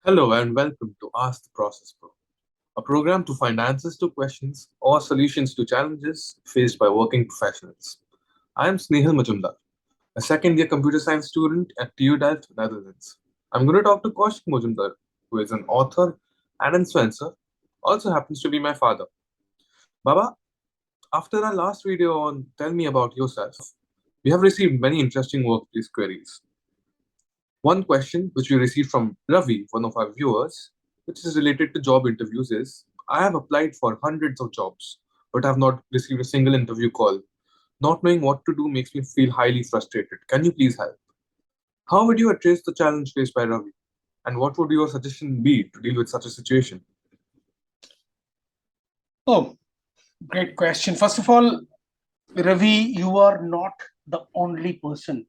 Hello and welcome to Ask the Process Pro, a program to find answers to questions or solutions to challenges faced by working professionals. I am Snehal Majumdar, a second year computer science student at TU Delft, Netherlands. I'm going to talk to Kaushik Majumder, who is an author and influencer, also happens to be my father. Baba, after our last video on Tell Me About Yourself, we have received many interesting workplace queries. One question which we received from Ravi, one of our viewers, which is related to job interviews, is I have applied for hundreds of jobs, but have not received a single interview call. Not knowing what to do makes me feel highly frustrated. Can you please help? How would you address the challenge faced by Ravi? And what would your suggestion be to deal with such a situation? Oh, great question. First of all, Ravi, you are not the only person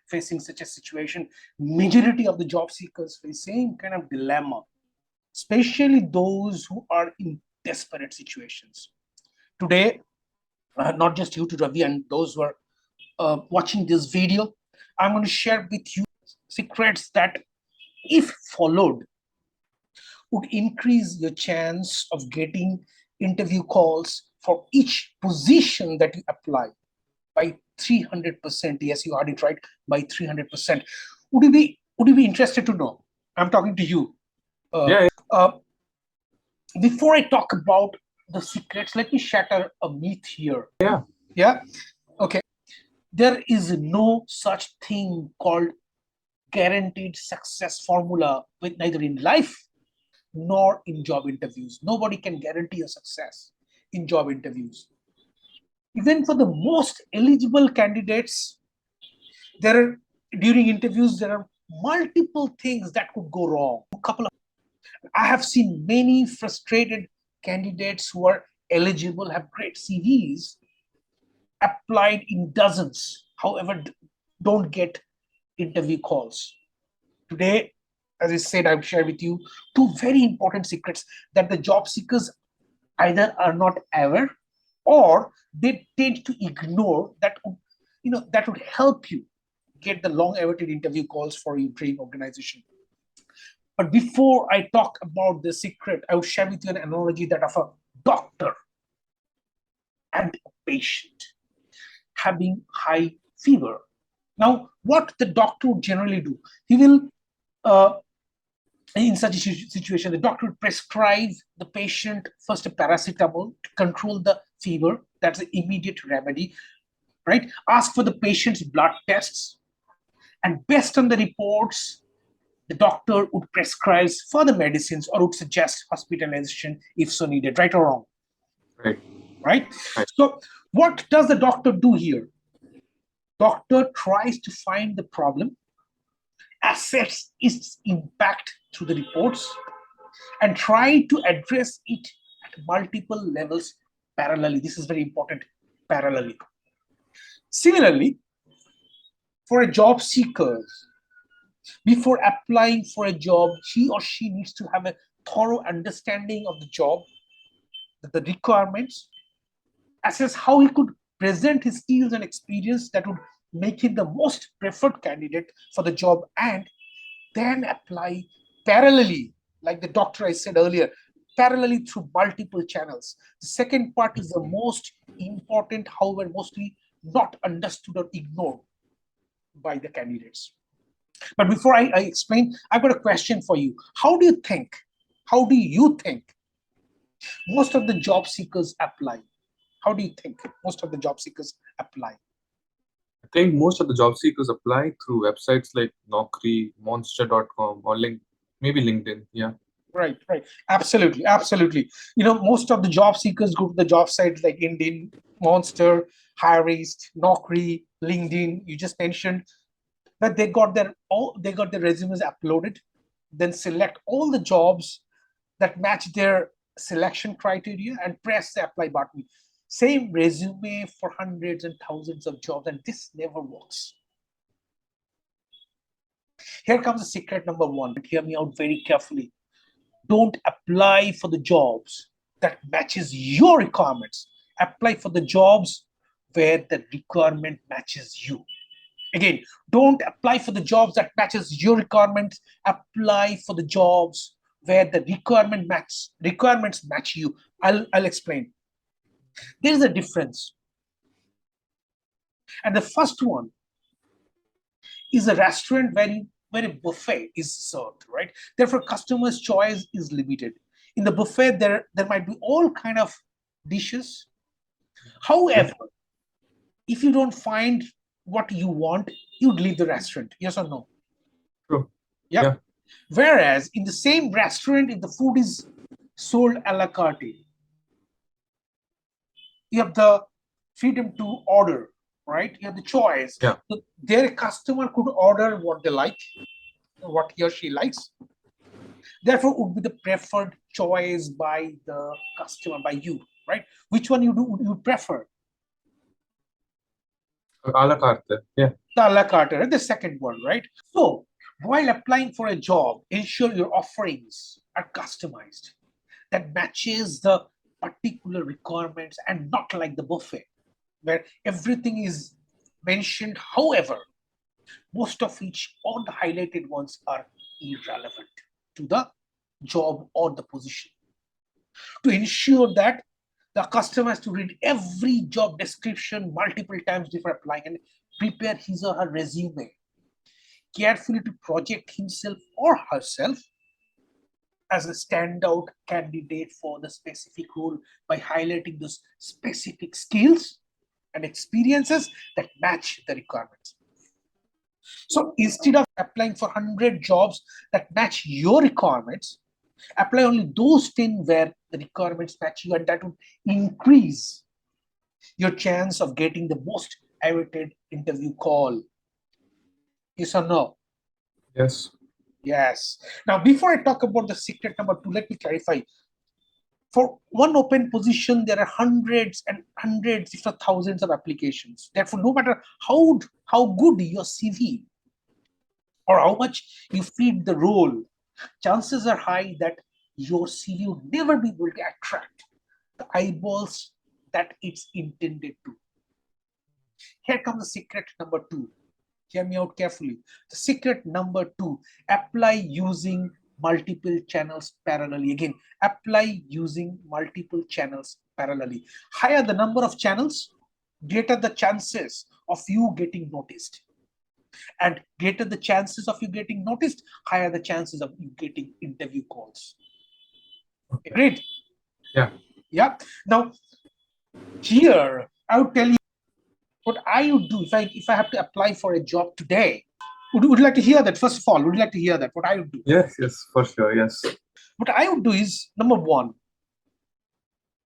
facing such a situation. Majority of the job seekers face same kind of dilemma, especially those who are in desperate situations. Today, not just you to Ravi and those who are watching this video, I'm going to share with you secrets that, if followed, would increase your chance of getting interview calls for each position that you apply by 300%. Yes, you heard it right, by 300%. Would you be interested to know? I'm talking to you. Uh, Yeah, uh, Before I talk about the secrets, let me shatter a myth here. yeah. Yeah. Okay. There is no such thing called guaranteed success formula with neither in life nor in job interviews. Nobody can guarantee a success in job interviews. Even for the most eligible candidates, there are during interviews there are multiple things that could go wrong. I have seen many frustrated candidates who are eligible, have great CVs, applied in dozens, however, don't get interview calls. Today, as I said, I've shared with you two very important secrets that the job seekers either are not aware or they tend to ignore that would help you get the long awaited interview calls for your dream organization. But before I talk about the secret, I will share with you an analogy that of a doctor and a patient having high fever. Now, what the doctor would generally do, he will uh, in such a situation, the doctor would prescribe the patient first a paracetamol to control the fever. That's the immediate remedy, right? Ask for the patient's blood tests, and based on the reports, the doctor would prescribe further medicines or would suggest hospitalization if so needed, right or wrong, Right, right? right. So, what does the doctor do here? Doctor tries to find the problem, assess its impact through the reports, and try to address it at multiple levels parallelly. This is very important, parallelly. Similarly, for a job seeker, before applying for a job, he or she needs to have a thorough understanding of the job, the requirements, assess how he could present his skills and experience that would make him the most preferred candidate for the job, and then apply parallelly, like the doctor I said earlier, parallelly through multiple channels. The second part is the most important, however, mostly not understood or ignored by the candidates. But before I explain, I've got a question for you. How do you think most of the job seekers apply? How do you think most of the job seekers apply? I think most of the job seekers apply through websites like Naukri, Monster.com, or maybe LinkedIn. Yeah, Right. Absolutely. Most of the job seekers go to the job sites like Indeed, Monster, Hirist, Naukri, LinkedIn. You just mentioned that they got their resumes uploaded, then select all the jobs that match their selection criteria and press the apply button. Same resume for hundreds and thousands of jobs, and this never works. Here comes the secret number one. Hear me out very carefully. Don't apply for the jobs that matches your requirements. Apply for the jobs where the requirement matches you. Again, don't apply for the jobs that matches your requirements. Apply for the jobs where the requirements match you. I'll explain. There is a difference. And the first one is a restaurant where a buffet is served, right? Therefore, customers' choice is limited. In the buffet, there might be all kind of dishes. Yeah. However, if you don't find what you want, you'd leave the restaurant. Yes or no? True. Yep. Yeah. Whereas in the same restaurant, if the food is sold a la carte, you have the freedom to order, right? You have the choice. Yeah. So their customer could order what they like, what he or she likes. Therefore, would be the preferred choice by the customer, by you, right? Which one you prefer? A la carte. Yeah. The a la carte, right? The second one, right? So while applying for a job, ensure your offerings are customized that matches the particular requirements and not like the buffet where everything is mentioned. However, most of which all the highlighted ones are irrelevant to the job or the position. To ensure that the customer has to read every job description multiple times before applying and prepare his or her resume carefully to project himself or herself as a standout candidate for the specific role by highlighting those specific skills and experiences that match the requirements. So instead of applying for 100 jobs that match your requirements, apply only those 10 where the requirements match you, and that would increase your chance of getting the most awaited interview call. Yes or no? Yes. Yes. Now, before I talk about the secret number two, let me clarify. For one open position, there are hundreds and hundreds, if not thousands, of applications. Therefore, no matter how good your CV or how much you fit the role, chances are high that your CV will never be able to attract the eyeballs that it's intended to. Here comes the secret number two. Hear me out carefully. The secret number two, apply using multiple channels parallelly. Again, apply using multiple channels parallelly. Higher the number of channels, greater the chances of you getting noticed. And greater the chances of you getting noticed, higher the chances of you getting interview calls. Okay. Great. Yeah. Yeah. Now, here, I would tell you what I would do if I have to apply for a job today. Would you like to hear that? First of all, would you like to hear that? What I would do? Yes. Yes. For sure. Yes. What I would do is number one,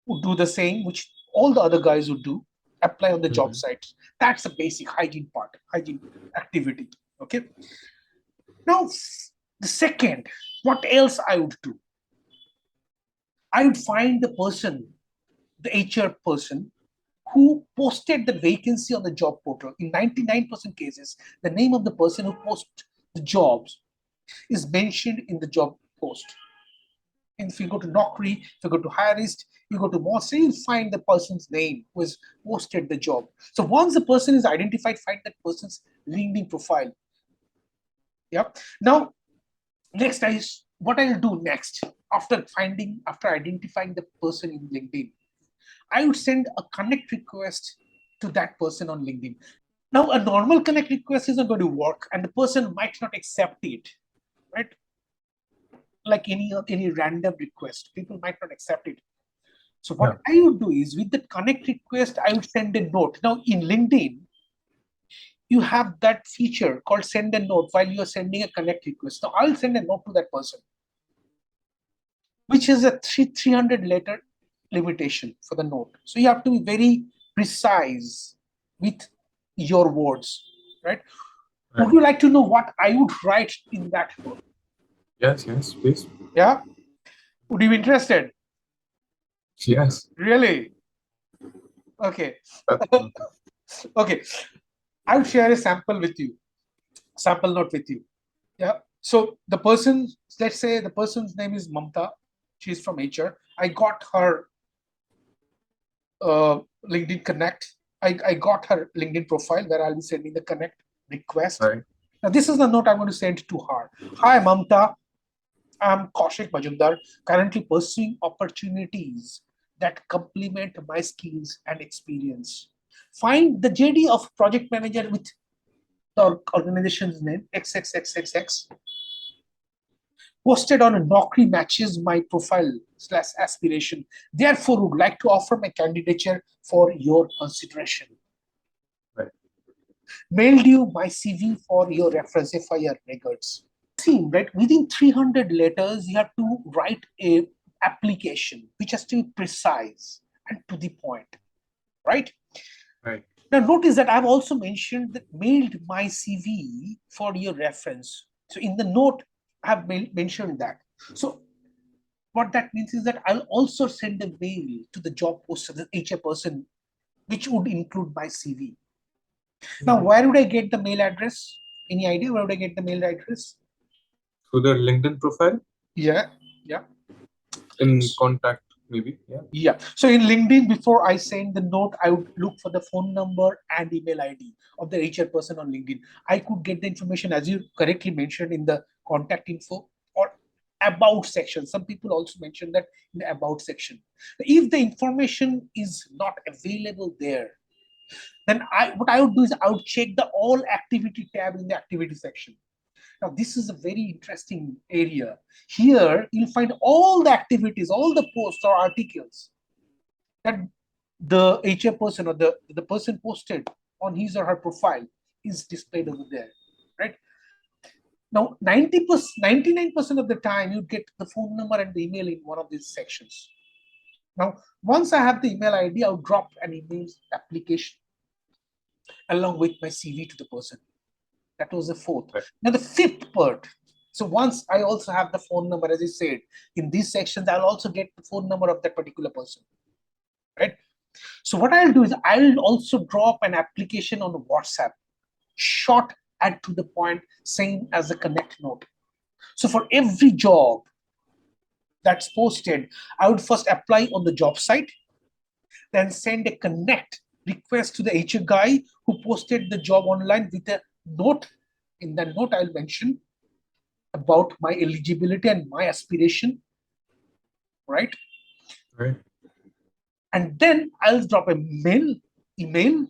would do the same which all the other guys would do, apply on the job Mhm. sites. That's the basic hygiene part, hygiene activity. Okay. Now, the second, what else I would do? I would find the person, the HR person who posted the vacancy on the job portal. In 99% cases, the name of the person who posts the jobs is mentioned in the job post. And if you go to Naukri, if you go to Hirist, you go to Monster, you'll find the person's name who has posted the job. So once the person is identified, find that person's LinkedIn profile. Yep. Now, next is what I'll do next after identifying the person in LinkedIn. I would send a connect request to that person on LinkedIn. Now, a normal connect request isn't going to work, and the person might not accept it, right? Like any random request, people might not accept it. So Yeah. what I would do is with the connect request, I would send a note. Now in LinkedIn, you have that feature called send a note while you are sending a connect request. Now I'll send a note to that person, which is a 300 letter limitation for the note. So you have to be very precise with your words, right? Right. Would you like to know what I would write in that note? Yes. Yes. Please. Yeah. Would you be interested? Yes. Really? Okay. That's Okay. I will share a sample note with you. Yeah. So the person, let's say the person's name is Mamta. She's from HR. I got her LinkedIn Connect. I got her LinkedIn profile where I'll be sending the Connect request. Right. Now, this is the note I'm going to send to her. Hi, Mamta. I'm Kaushik Majumder, currently pursuing opportunities that complement my skills and experience. Find the JD of project manager with the organization's name XXXXX posted on a Naukri matches my profile slash aspiration. Therefore, would like to offer my candidature for your consideration. Right. Mailed you my CV for your reference FIR records. Theme, right? Within 300 letters, you have to write a application which has to be precise and to the point, right? Right. Now, notice that I've also mentioned that mailed my CV for your reference. So, in the note, I have mentioned that. So, what that means is that I'll also send a mail to the job poster, the HR person, which would include my CV. Now, Mhm. where would I get the mail address? Any idea where would I get the mail address? Through their LinkedIn profile, Yeah, yeah. in contact, maybe. Yeah. Yeah. So in LinkedIn, before I send the note, I would look for the phone number and email ID of the HR person on LinkedIn. I could get the information, as you correctly mentioned, in the contact info or about section. Some people also mention that in the about section. If the information is not available there, then what I would do is I would check the all activity tab in the activity section. Now, this is a very interesting area. Here, you'll find all the activities, all the posts or articles that the HR person or the person posted on his or her profile is displayed over there, right? Now, 99% of the time, you get the phone number and the email in one of these sections. Now, once I have the email ID, I'll drop an email application along with my CV to the person. That was the fourth. Right. Now, the fifth part. So once I also have the phone number, as I said, in these sections, I'll also get the phone number of that particular person, right? So what I'll do is I'll also drop an application on WhatsApp, short and to the point, same as a connect note. So for every job that's posted, I would first apply on the job site, then send a connect request to the HR guy who posted the job online with a note. In that note, I'll mention about my eligibility and my aspiration, right? Right. And then I'll drop a email,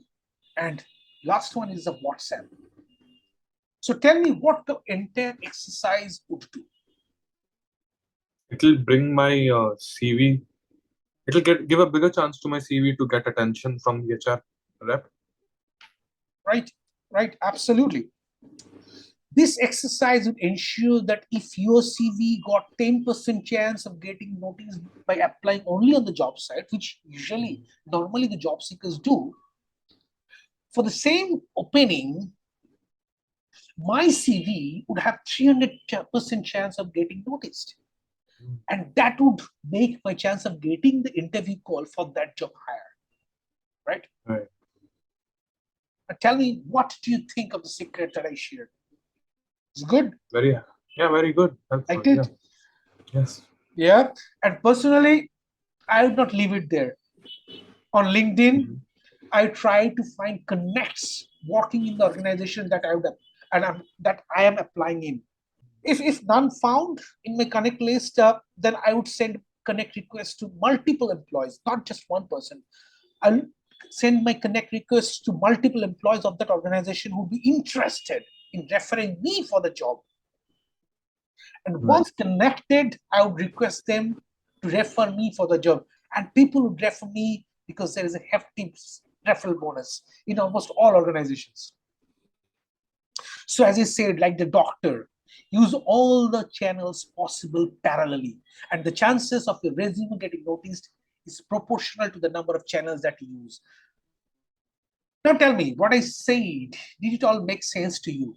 and last one is a WhatsApp. So tell me what the entire exercise would do. It'll bring my CV. It'll give a bigger chance to my CV to get attention from the HR rep. Right? Right? Absolutely. This exercise would ensure that if your CV got 10% chance of getting noticed by applying only on the job site, which usually normally the job seekers do, for the same opening, my CV would have 300% chance of getting noticed. And that would make my chance of getting the interview call for that job higher, right? Right. Tell me, what do you think of the secret that I shared? It's good. Very, yeah, very good. Helpful. Liked Yeah. it? Yes. Yeah. And personally, I would not leave it there. On LinkedIn, Mhm. I try to find connects working in the organization that that I am applying in. If none found in my connect list, then I would send connect requests to multiple employees, not just one person. I'll send my connect requests to multiple employees of that organization who would be interested in referring me for the job. And Right. once connected, I would request them to refer me for the job. And people would refer me because there is a hefty referral bonus in almost all organizations. So, as I said, like the doctor, use all the channels possible parallelly. And the chances of your resume getting noticed is proportional to the number of channels that you use. Now, tell me what I said. Did it all make sense to you?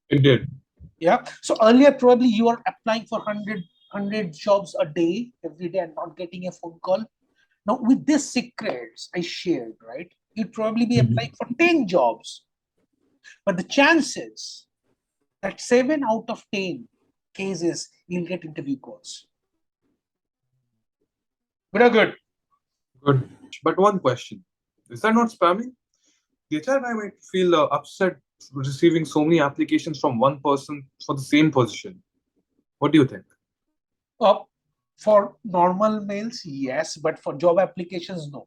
It did. Yeah. So earlier, probably you are applying for 100 jobs a day, every day, and not getting a phone call. Now, with these secrets I shared, right, you'd probably be applying Mhm. for 10 jobs. But the chances that 7 out of 10 cases you'll get interview calls. Good or good? Good. But one question: is that not spamming? The HR guy might feel upset receiving so many applications from one person for the same position? What do you think? Uh, for normal mails, yes, but for job applications, no.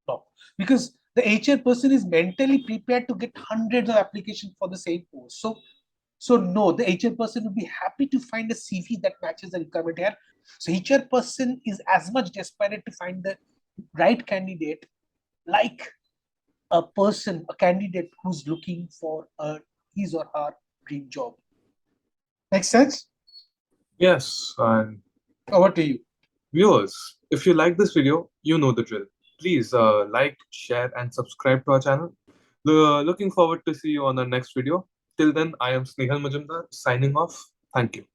No. Because the HR person is mentally prepared to get hundreds of applications for the same post. So no, the HR person would be happy to find a CV that matches the requirement here. So HR person is as much desperate to find the right candidate like a candidate who's looking for his or her dream job. Makes sense? Yes, and Over to you. viewers, if you like this video, you know the drill. Please like, share, and subscribe to our channel. Looking forward to see you on our next video. Till then, I am Snehal Majumdar signing off. Thank you.